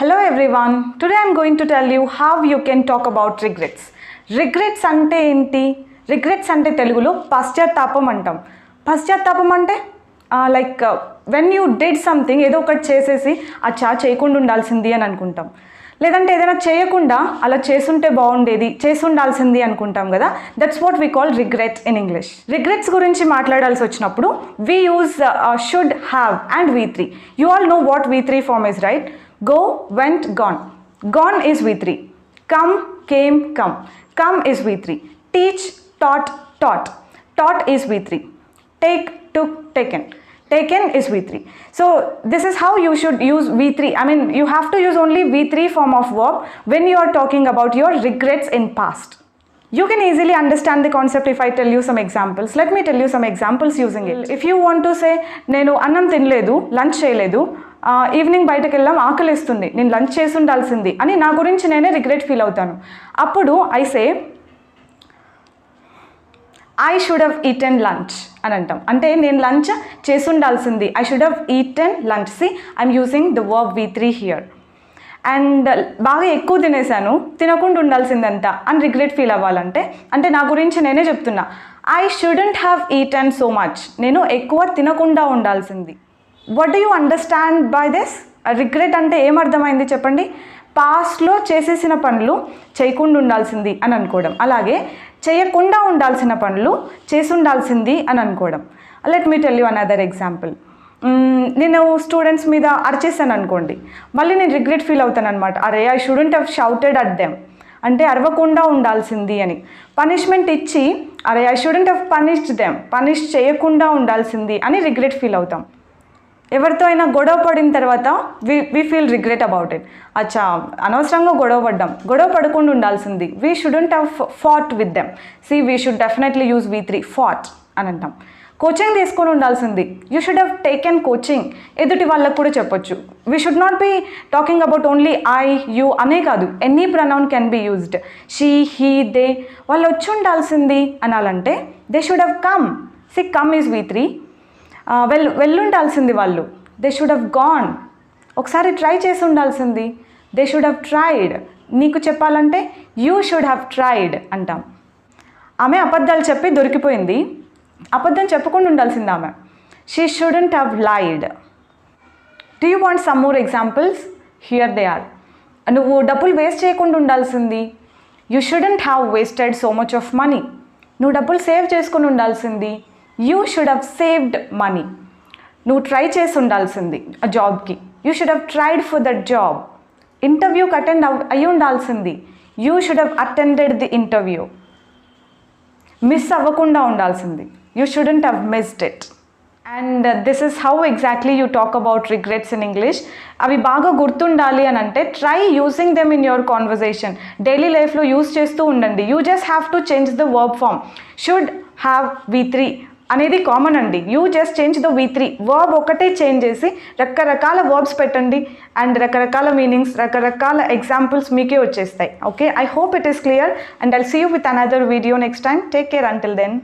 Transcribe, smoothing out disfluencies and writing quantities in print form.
Hello everyone. Today I am going to tell you how you can talk about regrets. Regrets ante enti? Regrets ante telugulo పశ్చాత్తాపం అంటాం. పశ్చాత్తాపం అంటే like when you did something ఏదో ఒకటి చేసేసి అచ్చా చేయకుండా ఉండాల్సింది అని అనుకుంటాం. లేదంటే ఏదైనా చేయకుండా అలా చేసుంటే బాగుండేది చేసి ఉండాల్సింది అనుకుంటాం కదా. That's what we call regret in English. Regrets గురించి మాట్లాడాల్సి వచ్చినప్పుడు we use should have and V3. You all know what V3 form is, right? Go, went, gone. Gone is V3. Come, came, come. Come is V3. Teach, taught, taught. Taught is V3. Take, took, taken. Taken is V3. So this is how you should use V3. I mean, you have to use only V3 form of verb when you are talking about your regrets in past. You can easily understand the concept if I tell you some examples. Let me tell you some examples using it. If you want to say, నేను అన్నం తినలేదు, lunch చేయలేదు, evening బయటకు వెళ్ళాం, ఆకలిస్తుంది, నేను lunch చేసి ఉండాల్సింది అని నా గురించి నేనే రిగ్రెట్ ఫీల్ అవుతాను. అప్పుడు I say I should have eaten lunch అని అంటాం. అంటే నేను లంచ్ చేసి ఉండాల్సింది. I should have eaten lunch. See I'm using the verb V3 here. And బాగా ఎక్కువ తినేసాను, తినకుండా ఉండాల్సిందంతా అని రిగ్రెట్ ఫీల్ అవ్వాలంటే అంటే నా గురించి నేనే చెప్తున్నా, I shouldn't have eaten so much. నేను ఎక్కువ తినకుండా ఉండాల్సింది. What do you understand by this? Regret అంటే ఏమర్థమైంది చెప్పండి? పాస్ట్లో చేసేసిన పనులు చేయకుండా ఉండాల్సింది అని అనుకోవడం, అలాగే చేయకుండా ఉండాల్సిన పనులు చేసి ఉండాల్సింది అని అనుకోవడం. Let me tell you another example. నేను స్టూడెంట్స్ మీద అరిచేసాను అనుకోండి, మళ్ళీ నేను రిగ్రెట్ ఫీల్ అవుతాను అనమాట. అరే I shouldn't have shouted at them, అంటే అరవకుండా ఉండాల్సింది అని. పనిష్మెంట్ ఇచ్చి అరే I shouldn't have punished them, punish చేయకుండా ఉండాల్సింది అని రిగ్రెట్ ఫీల్ అవుతాం. ఎవరితో అయినా గొడవ పడిన తర్వాత we feel regret about it. అచ్చా అనవసరంగా గొడవ పడ్డాం, గొడవ పడకుండా ఉండాల్సింది. We shouldn't have fought with them. See we should definitely use V3 fought అని అంటాం. కోచింగ్ తీసుకొని ఉండాల్సింది. You should have taken coaching. ఎదుటి వాళ్ళకు కూడా చెప్పొచ్చు. We should not be talking about only I you అనే కాదు, any pronoun can be used. She, he, they. వాళ్ళు వచ్చి ఉండాల్సింది అనాలంటే they should have come. C come is V3. వెళ్ళుండాల్సింది వాళ్ళు. They should have gone. ఒకసారి ట్రై చేసి ఉండాల్సింది. They should have tried. నీకు చెప్పాలంటే యూ షుడ్ హ్యావ్ ట్రైడ్ అంటాం. ఆమె అబద్ధాలు చెప్పి దొరికిపోయింది, అబద్ధం చెప్పకుండా ఉండాల్సింది ఆమె. She shouldn't have lied. Do you want some more examples? Here they are. నువ్వు డబ్బులు వేస్ట్ చేయకుండా ఉండాల్సింది. You shouldn't have wasted so much of money. నువ్వు డబ్బులు సేవ్ చేసుకుని ఉండాల్సింది. You should have saved money. నువ్వు ట్రై చేసి ఉండాల్సింది ఆ జాబ్కి. You should have tried for that job. ఇంటర్వ్యూకి అటెండ్ అయ్యి ఉండాల్సింది. You should have attended the interview. Miss అవ్వకుండా ఉండాల్సింది. You shouldn't have missed it. And this is how exactly you talk about regrets in English. అవి బాగా గుర్తుండాలి అని అంటే try using them in your conversation. Daily లైఫ్లో యూజ్ చేస్తూ ఉండండి. You just have to change the verb form. Should have V3 అనేది common అండి. You just change the V3. Verb ఒకటే చేంజ్ చేసి రకరకాల వర్బ్స్ పెట్టండి అండ్ రకరకాల మీనింగ్స్, రకరకాల ఎగ్జాంపుల్స్ మీకే వచ్చేస్తాయి. Okay, I hope it is clear and I'll see you with another video next time. Take care until then.